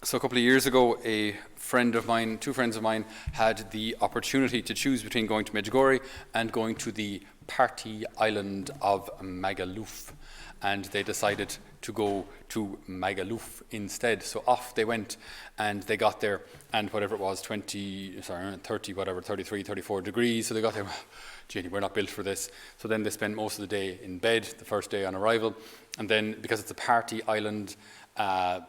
So a couple of years ago, two friends of mine, had the opportunity to choose between going to Medjugorje and going to the party island of Magaluf. And they decided to go to Magaluf instead. So off they went, and they got there, and whatever it was, 33, 34 degrees. So they got there, gee, we're not built for this. So then they spent most of the day in bed, the first day on arrival. And then, because it's a party island,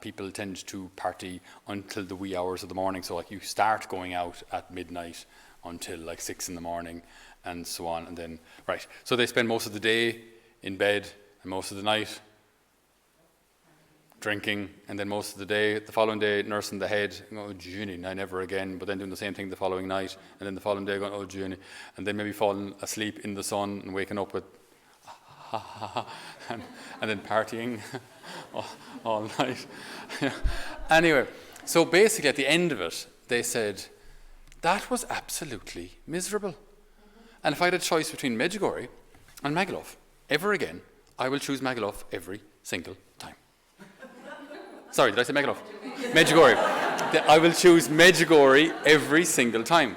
people tend to party until the wee hours of the morning. So like you start going out at midnight until like 6 in the morning and so on. And then, right. So they spend most of the day in bed and most of the night drinking, and then most of the following day, nursing the head, oh, Junie, now never again, but then doing the same thing the following night, and then the following day going, oh, Junie, and then maybe falling asleep in the sun and waking up with, and then partying all night. Anyway, so basically at the end of it, they said, that was absolutely miserable. And if I had a choice between Medjugorje and Magaluf ever again, I will choose Magaluf every single time. Sorry, did I say Magaluf? Medjugorje. I will choose Medjugorje every single time.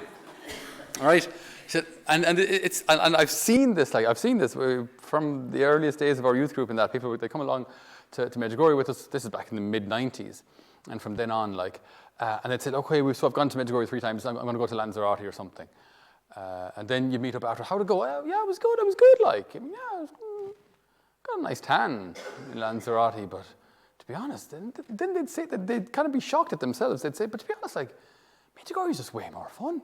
All right? He said, and I've seen this from the earliest days of our youth group, and that people, they come along to Medjugorje with us. This is back in the mid-90s. And from then on, and they'd say, okay, I've gone to Medjugorje 3 times, I'm going to go to Lanzarote or something. And then you meet up after, how'd it go? Yeah, it was good, got a nice tan in Lanzarote, but to be honest, then they'd say that they'd kind of be shocked at themselves. They'd say, but to be honest, Medjugorje is just way more fun.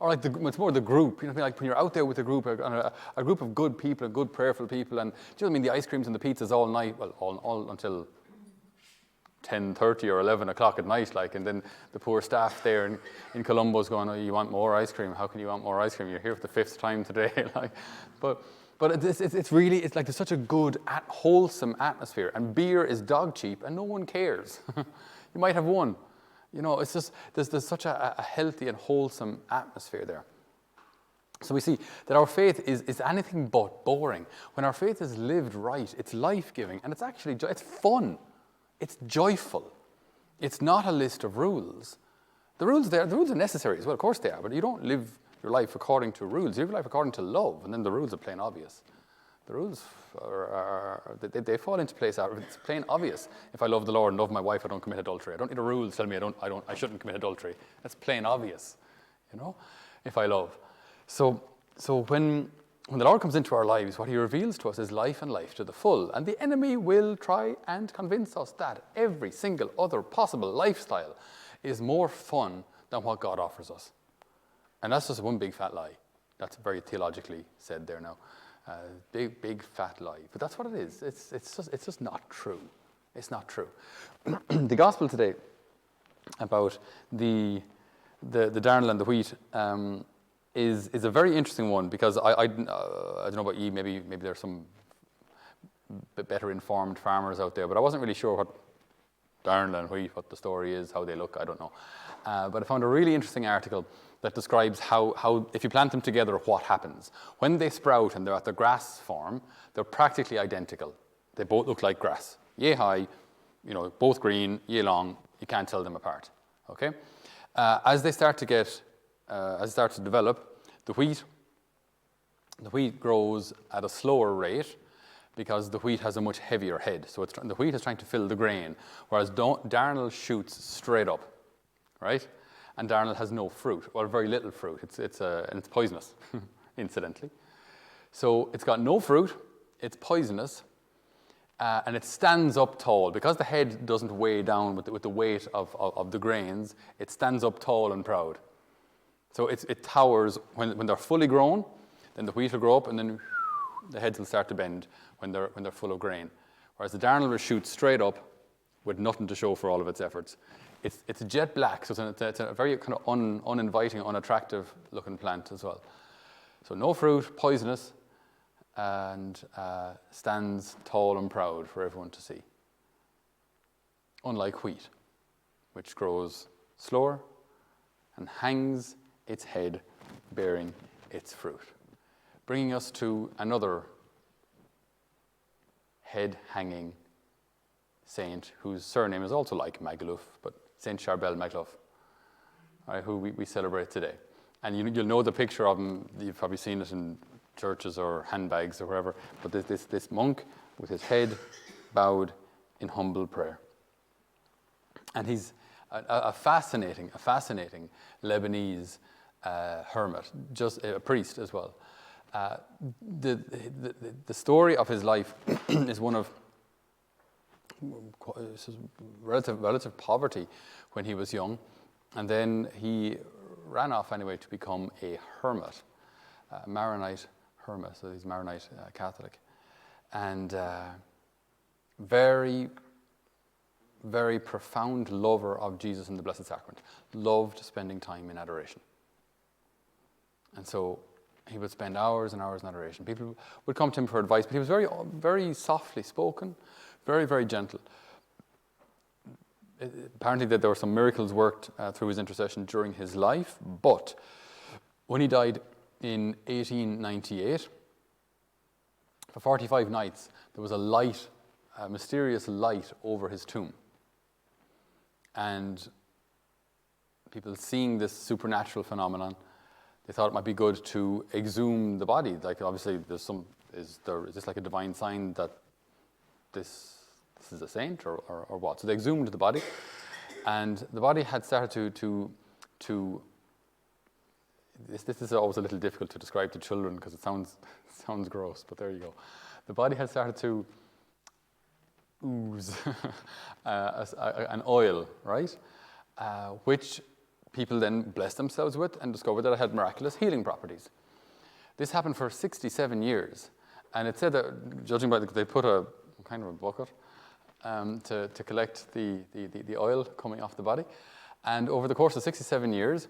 Or it's more the group, like when you're out there with a group, a group of good people, good prayerful people, and do you know what I mean, the ice creams and the pizzas all night, well, all until 10:30 or 11 o'clock at night, and then the poor staff there in Colombo's going, oh, you want more ice cream? How can you want more ice cream? You're here for the 5th time today. But it's really, it's like there's such a good, wholesome atmosphere, and beer is dog cheap, and no one cares. You might have one. It's just, there's such a healthy and wholesome atmosphere there. So we see that our faith is anything but boring. When our faith is lived right, it's life-giving, and it's fun. It's joyful. It's not a list of rules. The rules are necessary as well, of course they are, but you don't live your life according to rules. You live your life according to love, and then the rules are plain obvious. The rules they fall into place. It's plain obvious. If I love the Lord and love my wife, I don't commit adultery. I don't need a rule to tell me I shouldn't commit adultery. That's plain obvious, if I love. So when the Lord comes into our lives, what he reveals to us is life and life to the full. And the enemy will try and convince us that every single other possible lifestyle is more fun than what God offers us. And that's just one big fat lie. That's very theologically said there now. Big fat lie. But that's what it is. It's just not true. It's not true. The gospel today about the darnel and the wheat is a very interesting one, because I don't know about you, maybe there's some better informed farmers out there, but I wasn't really sure what darnel and wheat, what the story is, how they look, I don't know. But I found a really interesting article that describes how if you plant them together, what happens. When they sprout and they're at the grass form, they're practically identical. They both look like grass. Yay high, both green, yay long, you can't tell them apart. Okay? As they start to develop, the wheat grows at a slower rate because the wheat has a much heavier head. So the wheat is trying to fill the grain, whereas darnel shoots straight up, right? And darnel has no fruit, or very little fruit. And it's poisonous, incidentally. So it's got no fruit, it's poisonous, and it stands up tall. Because the head doesn't weigh down with the weight of the grains, it stands up tall and proud. So it towers when they're fully grown, then the wheat will grow up, and then the heads will start to bend when they're full of grain. Whereas the darnel will shoot straight up with nothing to show for all of its efforts. It's jet black, so it's a very kind of uninviting, unattractive looking plant as well. So no fruit, poisonous, and stands tall and proud for everyone to see. Unlike wheat, which grows slower and hangs its head bearing its fruit. Bringing us to another head-hanging saint whose surname is also like Magaluf, but Saint Charbel Magaluf, right, who we celebrate today. And you'll know the picture of him. You've probably seen it in churches or handbags or wherever. But this monk with his head bowed in humble prayer. And he's a fascinating Lebanese hermit, just a priest as well. The story of his life is one of relative poverty when he was young, and then he ran off anyway to become a hermit, a Maronite hermit. So he's Maronite Catholic, and very, very profound lover of Jesus and the Blessed Sacrament. Loved spending time in adoration, and so he would spend hours and hours in adoration. People would come to him for advice, but he was very, very softly spoken, very, very gentle. Apparently that there were some miracles worked through his intercession during his life, but when he died in 1898, for 45 nights, there was a mysterious light over his tomb. And people seeing this supernatural phenomenon, they thought it might be good to exhume the body. Like, obviously, is this like a divine sign that this is a saint or what? So they exhumed the body, and the body had started to this is always a little difficult to describe to children because it sounds gross, but there you go. The body had started to ooze an oil, right? Which people then blessed themselves with and discovered that it had miraculous healing properties. This happened for 67 years, and it said that, judging by they put a kind of a bucket to collect the oil coming off the body, and over the course of 67 years,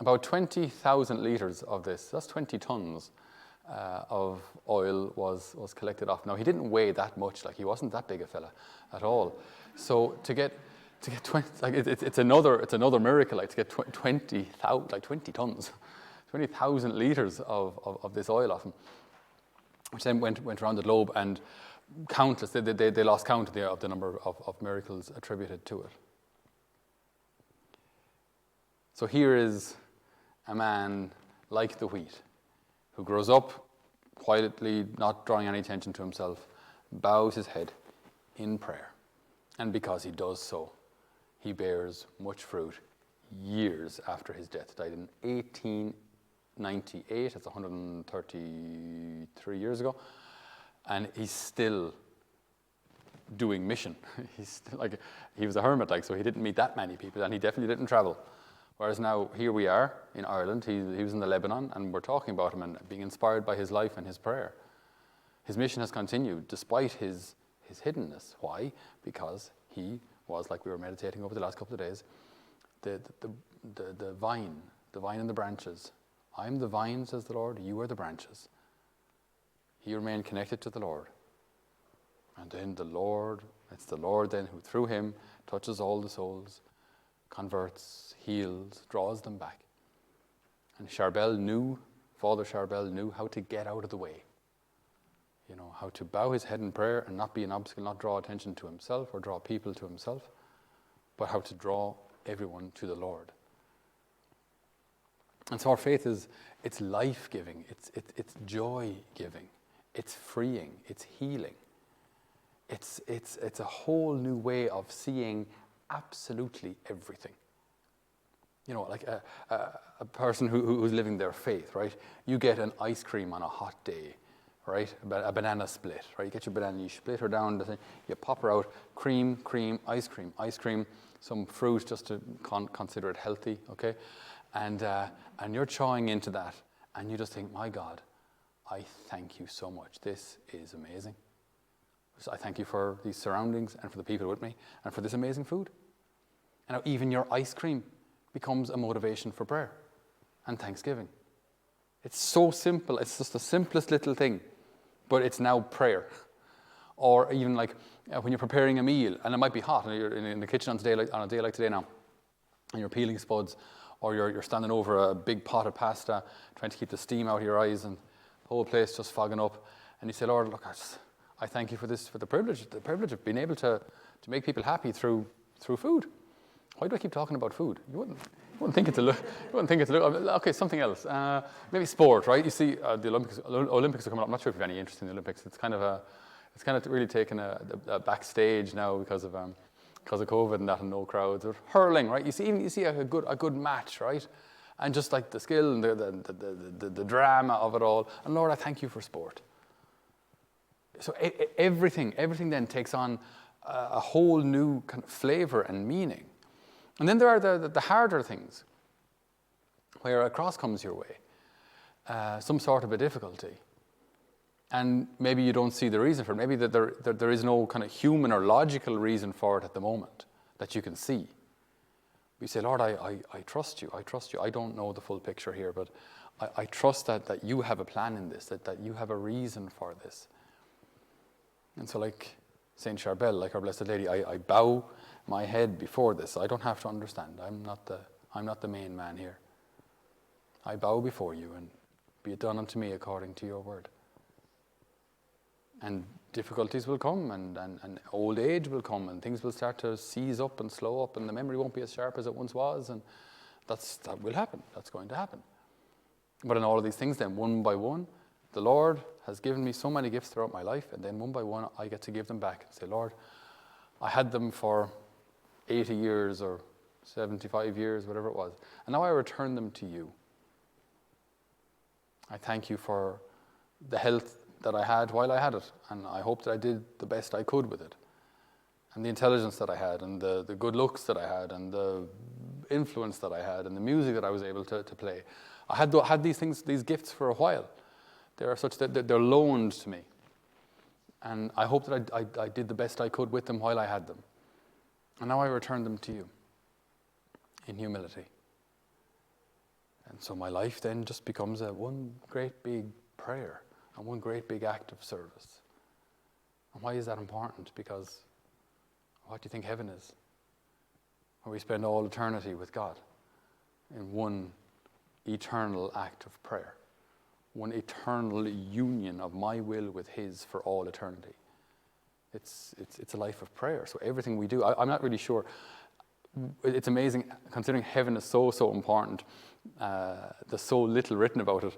about 20,000 litres of this, that's 20 tons of oil was collected off. Now, he didn't weigh that much, like he wasn't that big a fella at all. So to get 20, like it's another miracle, like to get 20 tons, 20,000 litres of this oil off him, which then went around the globe, and countless, they lost count of the number of miracles attributed to it. So here is a man like the wheat, who grows up quietly, not drawing any attention to himself, bows his head in prayer. And because he does so, he bears much fruit years after his death. Died in 1898, that's 133 years ago, and he's still doing mission. He's still, like, he was a hermit, like, so he didn't meet that many people, and he definitely didn't travel. Whereas now, here we are in Ireland, he was in the Lebanon, and we're talking about him and being inspired by his life and his prayer. His mission has continued despite his hiddenness. Why? Because he was, like we were meditating over the last couple of days, the vine and the branches. I am the vine, says the Lord, you are the branches. He remained connected to the Lord. And then it's the Lord then who through him touches all the souls, converts, heals, draws them back. And Father Charbel knew how to get out of the way. You know, how to bow his head in prayer and not be an obstacle, not draw attention to himself or draw people to himself, but how to draw everyone to the Lord. And so our faith it's life-giving, it's joy-giving, it's freeing, it's healing. It's a whole new way of seeing absolutely everything. You know, like a person who's living their faith, right? You get an ice cream on a hot day, right? A banana split, right? You get your banana, you split her down, you pop her out, cream, ice cream, some fruit just to consider it healthy, okay? And you're chawing into that, and you just think, my God, I thank you so much. This is amazing. So I thank you for these surroundings and for the people with me and for this amazing food. And now even your ice cream becomes a motivation for prayer and thanksgiving. It's so simple. It's just the simplest little thing, but it's now prayer. Or even like when you're preparing a meal, and it might be hot, and you're in the kitchen on a day like today now, and you're peeling spuds, or you're standing over a big pot of pasta, trying to keep the steam out of your eyes, and the whole place just fogging up, and you say, Lord, look, I thank you for this, for the privilege of being able to to make people happy through food. Why do I keep talking about food? You wouldn't think it's a look. You wouldn't think it's a look. Okay, something else. Maybe sport, right? You see, the Olympics are coming up. I'm not sure if you have any interest in the Olympics. It's kind of really taken a backstage now because of COVID and that, and no crowds. Or hurling, right? You see a good match, right? And just like the skill and the drama of it all. And Lord, I thank you for sport. So everything then takes on a whole new kind of flavor and meaning. And then there are the harder things, where a cross comes your way, some sort of a difficulty, and maybe you don't see the reason for it. Maybe that there is no kind of human or logical reason for it at the moment that you can see. We say, Lord, I trust you. I trust you. I don't know the full picture here, but I trust that you have a plan in this, that you have a reason for this. And so like Saint Charbel, like Our Blessed Lady, I bow my head before this. I don't have to understand. I'm not the main man here. I bow before you, and be it done unto me according to your word. And difficulties will come, and old age will come, and things will start to seize up and slow up, and the memory won't be as sharp as it once was, and that will happen. That's going to happen. But in all of these things, then, one by one, the Lord has given me so many gifts throughout my life, and then one by one, I get to give them back and say, Lord, I had them for 80 years or 75 years, whatever it was, and now I return them to you. I thank you for the health that I had while I had it, and I hope that I did the best I could with it, and the intelligence that I had, and the good looks that I had, and the influence that I had, and the music that I was able to play. I had these things, these gifts for a while. They are such that they're loaned to me, and I hope that I did the best I could with them while I had them. And now I return them to you in humility. And so my life then just becomes one great big prayer and one great big act of service. And why is that important? Because what do you think heaven is? Where we spend all eternity with God in one eternal act of prayer, one eternal union of my will with His for all eternity. It's a life of prayer. So everything we do, I'm not really sure. It's amazing, considering heaven is so important. There's so little written about it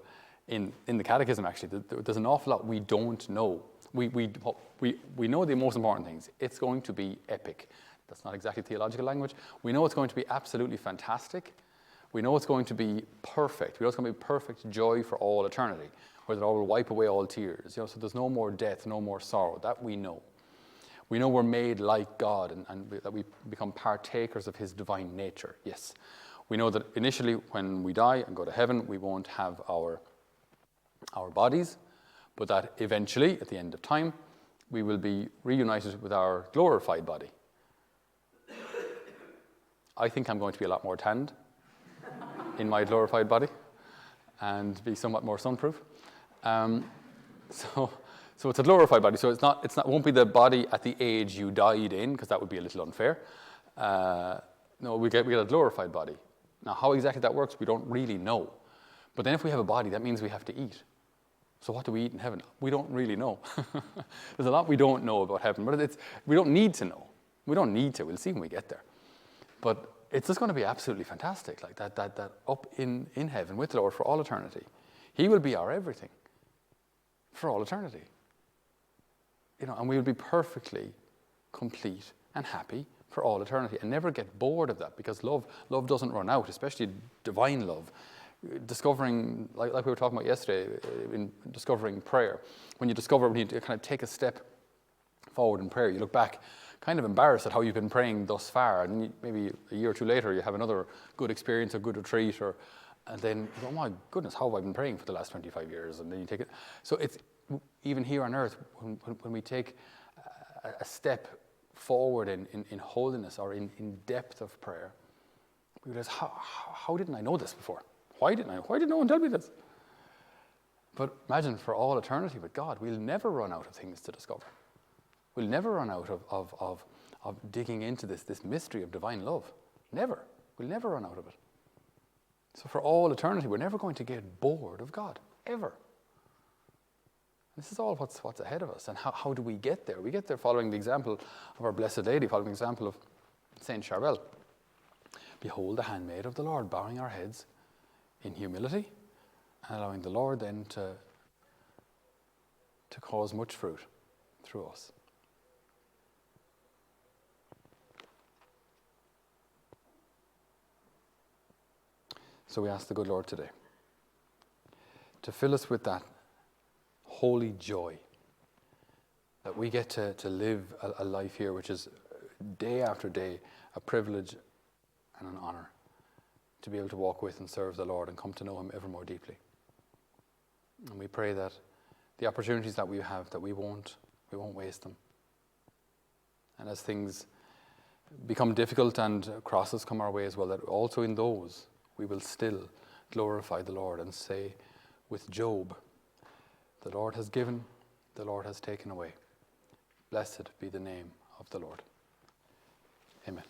in the Catechism. Actually, there's an awful lot we don't know. We know the most important things. It's going to be epic. That's not exactly theological language. We know it's going to be absolutely fantastic. We know it's going to be perfect. We know it's going to be perfect joy for all eternity, where the Lord will wipe away all tears. So there's no more death, no more sorrow. That we know. We know we're made like God, and that we become partakers of His divine nature. Yes. We know that initially when we die and go to heaven, we won't have our bodies, but that eventually, at the end of time, we will be reunited with our glorified body. I think I'm going to be a lot more tanned in my glorified body and be somewhat more sunproof. So it's a glorified body. So it won't be the body at the age you died in, because that would be a little unfair. No, we get a glorified body. Now, how exactly that works, we don't really know. But then if we have a body, that means we have to eat. So what do we eat in heaven? We don't really know. There's a lot we don't know about heaven, but we don't need to know. We don't need to. We'll see when we get there. But it's just going to be absolutely fantastic, like that up in heaven with the Lord for all eternity. He will be our everything for all eternity. And we will be perfectly complete and happy for all eternity, and never get bored of that, because love doesn't run out, especially divine love. Discovering, like we were talking about yesterday, in discovering prayer. When you kind of take a step forward in prayer, you look back kind of embarrassed at how you've been praying thus far, and maybe a year or two later you have another good experience, a good retreat, and then you go, oh my goodness, how have I been praying for the last 25 years? And then you take it. So it's even here on earth, when we take a step forward in holiness or in depth of prayer, we realize, how didn't I know this before? Why did no one tell me this? But imagine, for all eternity with God, we'll never run out of things to discover. We'll never run out of digging into this mystery of divine love. Never. We'll never run out of it. So for all eternity, we're never going to get bored of God, ever. This is all what's ahead of us. And how do we get there? We get there following the example of our Blessed Lady, following the example of Saint Charbel. Behold the handmaid of the Lord, bowing our heads in humility and allowing the Lord then to cause much fruit through us. So we ask the good Lord today to fill us with that holy joy that we get to live a life here which is day after day a privilege and an honor to be able to walk with and serve the Lord and come to know him ever more deeply. And we pray that the opportunities that we have, that we won't waste them. And as things become difficult and crosses come our way as well, that also in those we will still glorify the Lord and say with Job, the Lord has given, the Lord has taken away. Blessed be the name of the Lord. Amen.